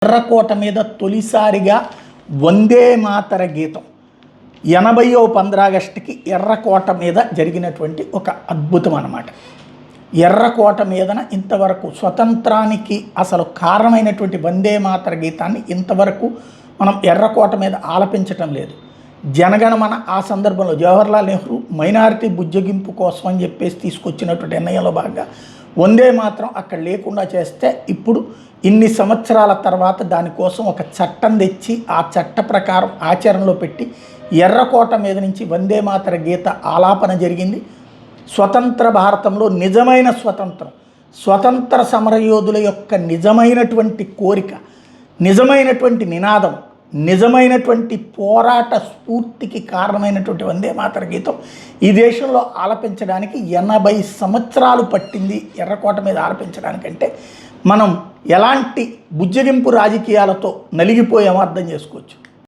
ఎర్రకోట మీద తొలిసారిగా వందే మాతర గీతం 80వ 15 ఆగస్టుకి ఎర్రకోట మీద జరిగినటువంటి ఒక అద్భుతం అన్నమాట. ఎర్రకోట మీదన ఇంతవరకు స్వతంత్రానికి అసలు కారణమైనటువంటి వందే మాతర గీతాన్ని ఇంతవరకు మనం ఎర్రకోట మీద ఆలపించటం లేదు. జనగణమన ఆ సందర్భంలో జవహర్లాల్ నెహ్రూ మైనారిటీ బుజ్జగింపు కోసం అని చెప్పేసి తీసుకొచ్చినటువంటి నిర్ణయంలో భాగంగా వందే మాత్రం అక్కడ లేకుండా చేస్తే ఇప్పుడు ఇన్ని సంవత్సరాల తర్వాత దానికోసం ఒక చట్టం తెచ్చి ఆ చట్ట ప్రకారం ఆచరణలో పెట్టి ఎర్రకోట మీద నుంచి వందే మాతర గీత ఆలాపన జరిగింది. స్వతంత్ర భారతంలో నిజమైన స్వతంత్ర సమరయోధుల యొక్క నిజమైనటువంటి కోరిక, నిజమైనటువంటి నినాదం, నిజమైనటువంటి పోరాట స్ఫూర్తికి కారణమైనటువంటి వందే మాతర గీతం ఈ దేశంలో ఆలపించడానికి 80 సంవత్సరాలు పట్టింది. ఎర్రకోట మీద ఆలపించడానికంటే మనం ఎలాంటి బుజ్జగింపు రాజకీయాలతో నలిగిపోయామో అర్థం చేసుకోవచ్చు.